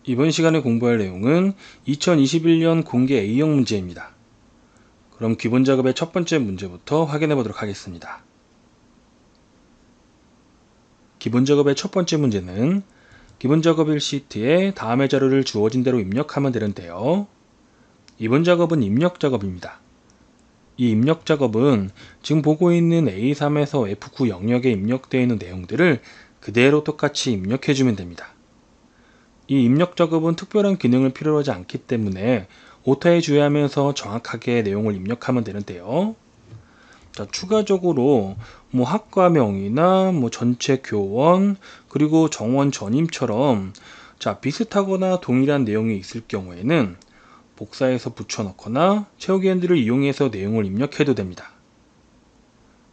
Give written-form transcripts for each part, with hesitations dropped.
이번 시간에 공부할 내용은 2021년 공개 A형 문제입니다. 그럼 기본 작업의 첫 번째 문제부터 확인해 보도록 하겠습니다. 기본 작업의 첫 번째 문제는 기본 작업일 시트에 다음의 자료를 주어진 대로 입력하면 되는데요. 이번 작업은 입력 작업입니다. 이 입력 작업은 지금 보고 있는 A3에서 F9 영역에 입력되어 있는 내용들을 그대로 똑같이 입력해 주면 됩니다. 이 입력 작업은 특별한 기능을 필요로 하지 않기 때문에 오타에 주의하면서 정확하게 내용을 입력하면 되는데요. 자, 추가적으로 학과명이나 전체 교원 그리고 정원 전임처럼 비슷하거나 동일한 내용이 있을 경우에는 복사해서 붙여넣거나 채우기 핸들을 이용해서 내용을 입력해도 됩니다.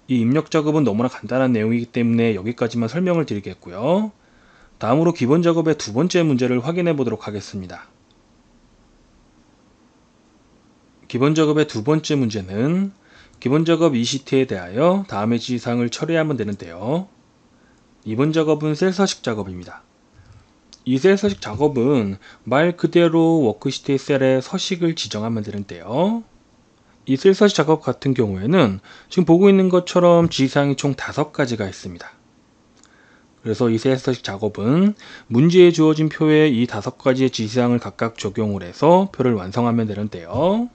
이 입력 작업은 너무나 간단한 내용이기 때문에 여기까지만 설명을 드리겠고요. 다음으로 기본 작업의 두 번째 문제를 확인해 보도록 하겠습니다. 기본 작업의 두 번째 문제는 기본 작업 ECT에 대하여 다음의 지시사항을 처리하면 되는데요. 이번 작업은 셀 서식 작업입니다. 이 셀 서식 작업은 말 그대로 워크시트의 셀에 서식을 지정하면 되는데요. 이 셀 서식 작업 같은 경우에는 지금 보고 있는 것처럼 지시사항이 총 5가지가 있습니다. 그래서 이 셀 서식 작업은 문제에 주어진 표에 이 5가지의 지시사항을 각각 적용을 해서 표를 완성하면 되는데요.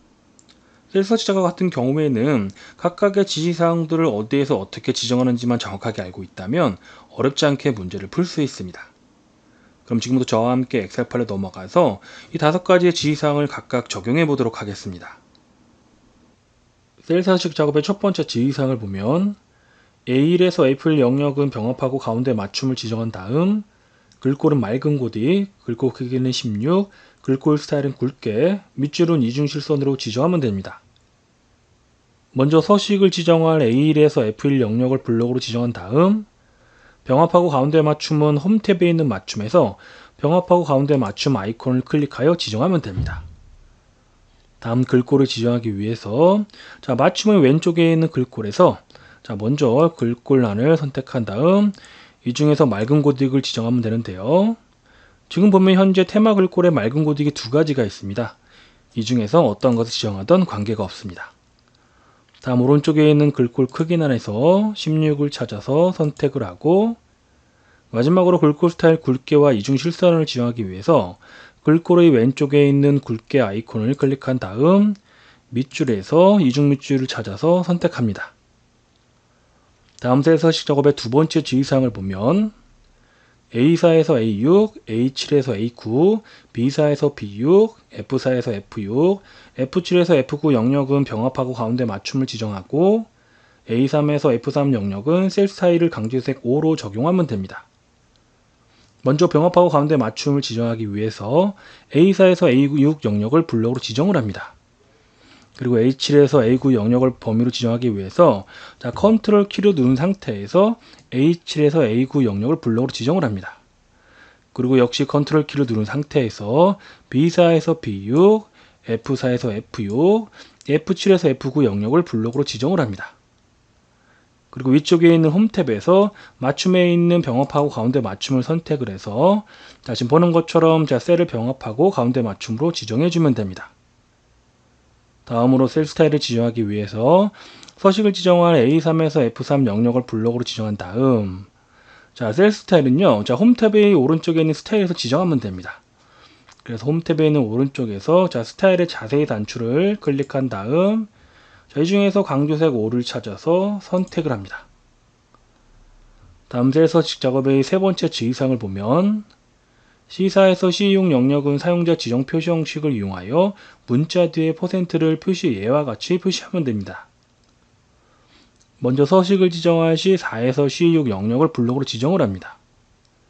셀 서식 작업 같은 경우에는 각각의 지시사항들을 어디에서 어떻게 지정하는지만 정확하게 알고 있다면 어렵지 않게 문제를 풀 수 있습니다. 그럼 지금부터 저와 함께 엑셀 파일로 넘어가서 이 5가지의 지시사항을 각각 적용해 보도록 하겠습니다. 셀 서식 작업의 첫 번째 지시사항을 보면 A1에서 A8 영역은 병합하고 가운데 맞춤을 지정한 다음 글꼴은 맑은 고딕, 글꼴 크기는 16, 글꼴 스타일은 굵게, 밑줄은 이중실선으로 지정하면 됩니다. 먼저 서식을 지정할 A1에서 F1 영역을 블록으로 지정한 다음 병합하고 가운데 맞춤은 홈 탭에 있는 맞춤에서 병합하고 가운데 맞춤 아이콘을 클릭하여 지정하면 됩니다. 다음 글꼴을 지정하기 위해서 맞춤의 왼쪽에 있는 글꼴에서 먼저 글꼴란을 선택한 다음 이 중에서 맑은 고딕을 지정하면 되는데요. 지금 보면 현재 테마 글꼴에 맑은 고딕이 2가지가 있습니다. 이 중에서 어떤 것을 지정하든 관계가 없습니다. 다음 오른쪽에 있는 글꼴 크기란에서 16을 찾아서 선택을 하고 마지막으로 글꼴 스타일 굵게와 이중 실선을 지정하기 위해서 글꼴의 왼쪽에 있는 굵게 아이콘을 클릭한 다음 밑줄에서 이중 밑줄을 찾아서 선택합니다. 다음 셀 서식 작업의 두 번째 지시사항을 보면 A4에서 A6, A7에서 A9, B4에서 B6, F4에서 F6, F7에서 F9 영역은 병합하고 가운데 맞춤을 지정하고 A3에서 F3 영역은 셀 스타일을 강제색 5로 적용하면 됩니다. 먼저 병합하고 가운데 맞춤을 지정하기 위해서 A4에서 A6 영역을 블록으로 지정을 합니다. 그리고 A7에서 A9 영역을 범위로 지정하기 위해서 컨트롤 키를 누른 상태에서 A7에서 A9 영역을 블록으로 지정을 합니다. 그리고 역시 컨트롤 키를 누른 상태에서 B4에서 B6, F4에서 F6, F7에서 F9 영역을 블록으로 지정을 합니다. 그리고 위쪽에 있는 홈 탭에서 맞춤에 있는 병합하고 가운데 맞춤을 선택을 해서 지금 보는 것처럼 셀을 병합하고 가운데 맞춤으로 지정해 주면 됩니다. 다음으로 셀 스타일을 지정하기 위해서 서식을 지정할 A3에서 F3 영역을 블록으로 지정한 다음 셀 스타일은요 홈 탭의 오른쪽에 있는 스타일에서 지정하면 됩니다. 그래서 홈 탭에 있는 오른쪽에서 스타일의 자세히 단추를 클릭한 다음 이 중에서 강조색 5를 찾아서 선택을 합니다. 다음 셀 서식 작업의 세 번째 지시사항을 보면 C4에서 C6 영역은 사용자 지정 표시 형식을 이용하여 문자 뒤에 %를 표시 예와 같이 표시하면 됩니다. 먼저 서식을 지정할 C4에서 C6 영역을 블록으로 지정을 합니다.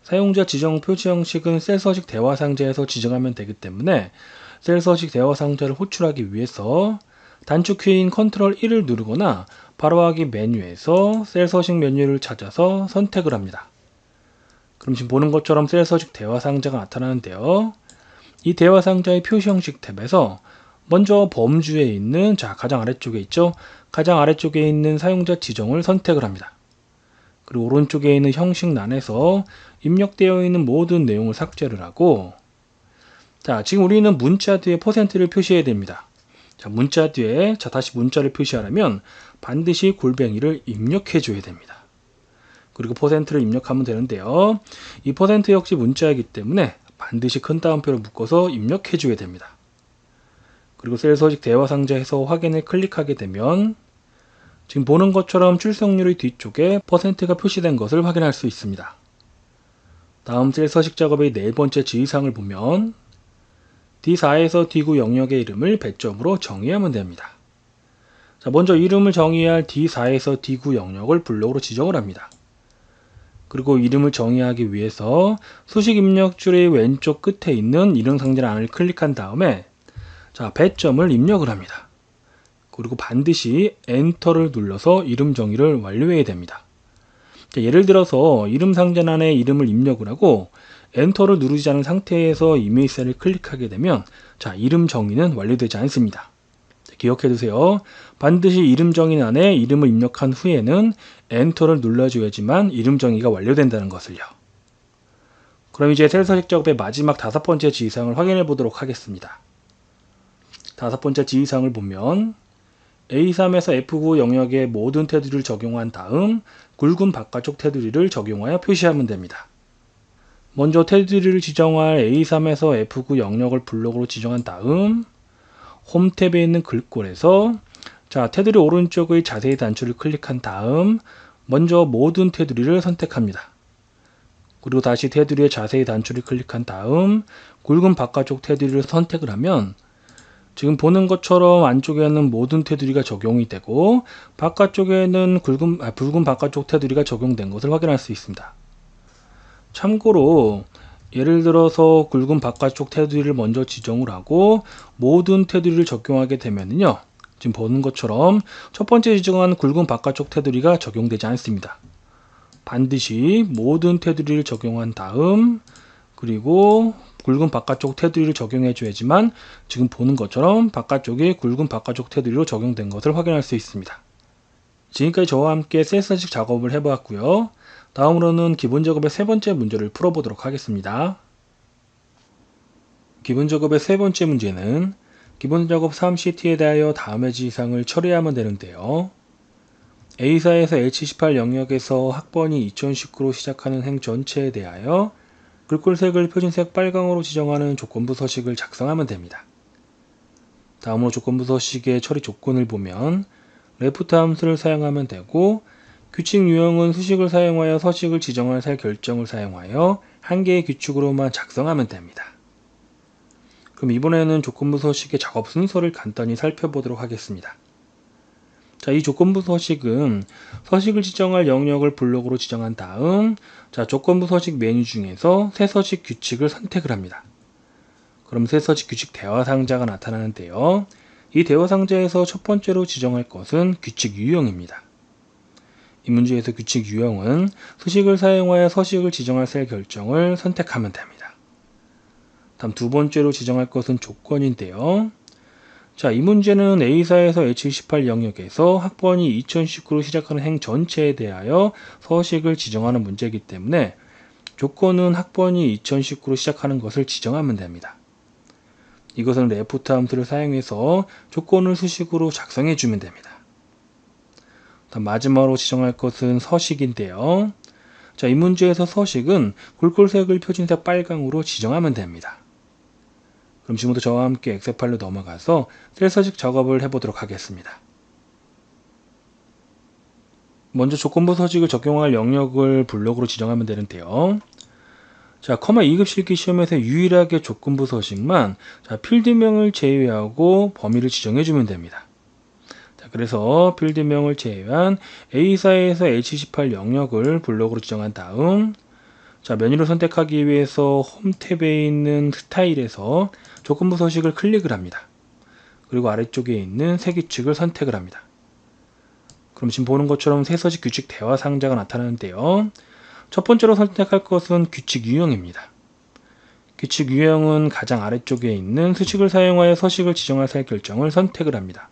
사용자 지정 표시 형식은 셀 서식 대화 상자에서 지정하면 되기 때문에 셀 서식 대화 상자를 호출하기 위해서 단축 키인 컨트롤 1을 누르거나 바로하기 메뉴에서 셀 서식 메뉴를 찾아서 선택을 합니다. 그럼 지금 보는 것처럼 셀 서식 대화 상자가 나타나는데요. 이 대화 상자의 표시 형식 탭에서 먼저 범주에 있는 가장 아래쪽에 있죠. 가장 아래쪽에 있는 사용자 지정을 선택을 합니다. 그리고 오른쪽에 있는 형식란에서 입력되어 있는 모든 내용을 삭제를 하고 자, 지금 우리는 문자 뒤에 %를 표시해야 됩니다. 자, 문자 뒤에 다시 문자를 표시하려면 반드시 골뱅이를 입력해 줘야 됩니다. 그리고 %를 입력하면 되는데요. 이 % 역시 문자이기 때문에 반드시 큰 따옴표를 묶어서 입력해 줘야 됩니다. 그리고 셀 서식 대화 상자에서 확인을 클릭하게 되면 지금 보는 것처럼 출석률의 뒤쪽에 %가 표시된 것을 확인할 수 있습니다. 다음 셀 서식 작업의 네 번째 지시사항을 보면 D4에서 D9 영역의 이름을 배점으로 정의하면 됩니다. 자, 먼저 이름을 정의할 D4에서 D9 영역을 블록으로 지정을 합니다. 그리고 이름을 정의하기 위해서 수식 입력줄의 왼쪽 끝에 있는 이름 상자란을 클릭한 다음에 자, 배점을 입력을 합니다. 그리고 반드시 엔터를 눌러서 이름 정의를 완료해야 됩니다. 자, 예를 들어서 이름 상자란에 이름을 입력을 하고 엔터를 누르지 않은 상태에서 이메일 셀을 클릭하게 되면 자, 이름 정의는 완료되지 않습니다. 자, 기억해 두세요. 반드시 이름 정의란에 이름을 입력한 후에는 엔터를 눌러줘야지만 이름 정의가 완료된다는 것을요. 그럼 이제 셀 서식 작업의 마지막 5번째 지시사항을 확인해 보도록 하겠습니다. 5번째 지시사항을 보면 A3에서 F9 영역의 모든 테두리를 적용한 다음 굵은 바깥쪽 테두리를 적용하여 표시하면 됩니다. 먼저 테두리를 지정할 A3에서 F9 영역을 블록으로 지정한 다음 홈 탭에 있는 글꼴에서 자, 테두리 오른쪽의 자세히 단추를 클릭한 다음 먼저 모든 테두리를 선택합니다. 그리고 다시 테두리의 자세히 단추를 클릭한 다음 굵은 바깥쪽 테두리를 선택을 하면 지금 보는 것처럼 안쪽에는 모든 테두리가 적용이 되고 바깥쪽에는 붉은 바깥쪽 테두리가 적용된 것을 확인할 수 있습니다. 참고로 예를 들어서 굵은 바깥쪽 테두리를 먼저 지정을 하고 모든 테두리를 적용하게 되면요, 지금 보는 것처럼 첫 번째 지정한 굵은 바깥쪽 테두리가 적용되지 않습니다. 반드시 모든 테두리를 적용한 다음 그리고 굵은 바깥쪽 테두리를 적용해 줘야지만 지금 보는 것처럼 바깥쪽이 굵은 바깥쪽 테두리로 적용된 것을 확인할 수 있습니다. 지금까지 저와 함께 셀 서식 작업을 해보았고요. 다음으로는 기본 작업의 세 번째 문제를 풀어보도록 하겠습니다. 기본 작업의 세 번째 문제는 기본 작업 3CT에 대하여 다음의 지시사항을 처리하면 되는데요. A4에서 H18 영역에서 학번이 2019로 시작하는 행 전체에 대하여 글꼴색을 표준색 빨강으로 지정하는 조건부 서식을 작성하면 됩니다. 다음으로 조건부 서식의 처리 조건을 보면 레프트 함수를 사용하면 되고 규칙 유형은 수식을 사용하여 서식을 지정할 셀 결정을 사용하여 한 개의 규칙으로만 작성하면 됩니다. 그럼 이번에는 조건부 서식의 작업 순서를 간단히 살펴보도록 하겠습니다. 자, 이 조건부 서식은 서식을 지정할 영역을 블록으로 지정한 다음 자, 조건부 서식 메뉴 중에서 새 서식 규칙을 선택을 합니다. 그럼 새 서식 규칙 대화 상자가 나타나는데요. 이 대화 상자에서 첫 번째로 지정할 것은 규칙 유형입니다. 이 문제에서 규칙 유형은 수식을 사용하여 서식을 지정할 셀 결정을 선택하면 됩니다. 다음 두 번째로 지정할 것은 조건인데요. 자, 이 문제는 A4에서 H18 영역에서 학번이 2019로 시작하는 행 전체에 대하여 서식을 지정하는 문제이기 때문에 조건은 학번이 2019로 시작하는 것을 지정하면 됩니다. 이것은 레프트 함수를 사용해서 조건을 수식으로 작성해 주면 됩니다. 다음 마지막으로 지정할 것은 서식인데요. 자, 이 문제에서 서식은 글꼴색을 표준색 빨강으로 지정하면 됩니다. 그럼 지금부터 저와 함께 엑셀 파일로 넘어가서 셀 서식 작업을 해보도록 하겠습니다. 먼저 조건부 서식을 적용할 영역을 블록으로 지정하면 되는데요. 자, 커마 2급 실기 시험에서 유일하게 조건부 서식만 자, 필드명을 제외하고 범위를 지정해 주면 됩니다. 자, 그래서 필드명을 제외한 A4에서 H18 영역을 블록으로 지정한 다음 자, 메뉴를 선택하기 위해서 홈 탭에 있는 스타일에서 조건부 서식을 클릭을 합니다. 그리고 아래쪽에 있는 새 규칙을 선택을 합니다. 그럼 지금 보는 것처럼 새 서식 규칙 대화 상자가 나타나는데요. 첫 번째로 선택할 것은 규칙 유형입니다. 규칙 유형은 가장 아래쪽에 있는 수식을 사용하여 서식을 지정할 셀 결정을 선택을 합니다.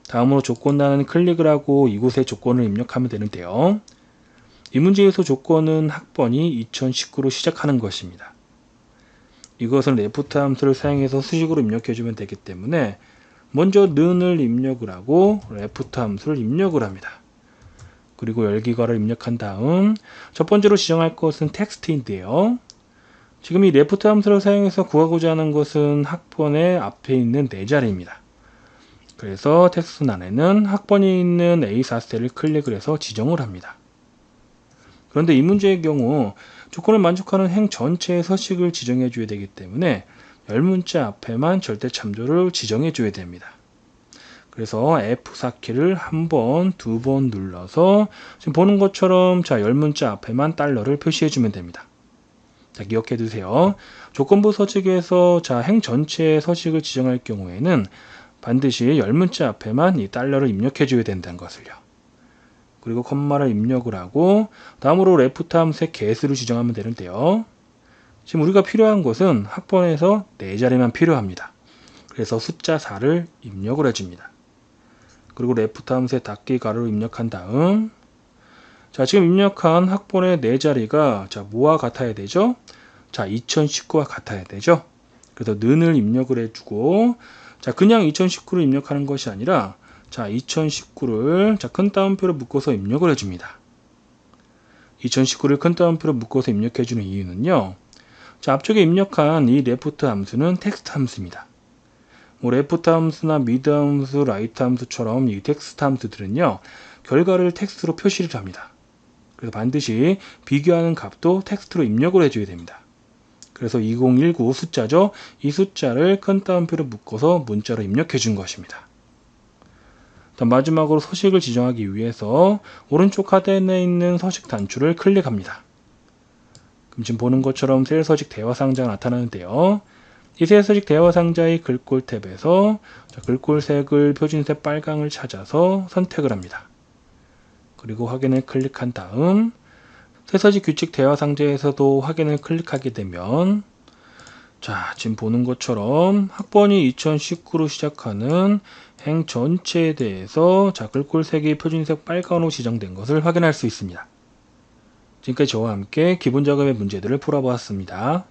다음으로 조건란은 클릭을 하고 이곳에 조건을 입력하면 되는데요. 이 문제에서 조건은 학번이 2019로 시작하는 것입니다. 이것은 레프트 함수를 사용해서 수식으로 입력해주면 되기 때문에 먼저 는을 입력을 하고 레프트 함수를 입력을 합니다. 그리고 열기괄호를 입력한 다음 첫 번째로 지정할 것은 텍스트인데요. 지금 이 레프트 함수를 사용해서 구하고자 하는 것은 학번의 앞에 있는 네 자리입니다. 그래서 텍스트란에는 학번이 있는 A4셀을 클릭을 해서 지정을 합니다. 그런데 이 문제의 경우 조건을 만족하는 행 전체의 서식을 지정해 줘야 되기 때문에 열문자 앞에만 절대 참조를 지정해 줘야 됩니다. 그래서 F4키를 한 번, 두 번 눌러서 지금 보는 것처럼 자, 열문자 앞에만 달러를 표시해 주면 됩니다. 자, 기억해 두세요. 조건부 서식에서 자, 행 전체의 서식을 지정할 경우에는 반드시 열문자 앞에만 이 달러를 입력해 줘야 된다는 것을요. 그리고 컴마를 입력을 하고 다음으로 레프트 함수의 개수를 지정하면 되는데요. 지금 우리가 필요한 것은 학번에서 4자리만 필요합니다. 그래서 숫자 4를 입력을 해줍니다. 그리고 레프트 함수의 닫기 가로를 입력한 다음 자, 지금 입력한 학번의 4자리가 자, 뭐와 같아야 되죠? 자, 2019와 같아야 되죠? 그래서 는을 입력을 해주고 자, 그냥 2019를 입력하는 것이 아니라 자, 2019를 자, 큰 따옴표로 묶어서 입력을 해줍니다. 2019를 큰 따옴표로 묶어서 입력해주는 이유는요. 자, 앞쪽에 입력한 이 레프트 함수는 텍스트 함수입니다. 뭐 레프트 함수나 미드 함수, 라이트 함수처럼 이 텍스트 함수들은요. 결과를 텍스트로 표시를 합니다. 그래서 반드시 비교하는 값도 텍스트로 입력을 해줘야 됩니다. 그래서 2019 숫자죠. 이 숫자를 큰 따옴표로 묶어서 문자로 입력해 준 것입니다. 마지막으로 서식을 지정하기 위해서 오른쪽 하단에 있는 서식 단추를 클릭합니다. 그럼 지금 보는 것처럼 셀 서식 대화 상자가 나타나는데요. 이 셀 서식 대화 상자의 글꼴 탭에서 글꼴색을 표준색 빨강을 찾아서 선택을 합니다. 그리고 확인을 클릭한 다음 새 서식 규칙 대화 상자에서도 확인을 클릭하게 되면 자, 지금 보는 것처럼 학번이 2019로 시작하는 행 전체에 대해서 자, 글꼴색이 표준색 빨간으로 지정된 것을 확인할 수 있습니다. 지금까지 저와 함께 기본 작업의 문제들을 풀어보았습니다.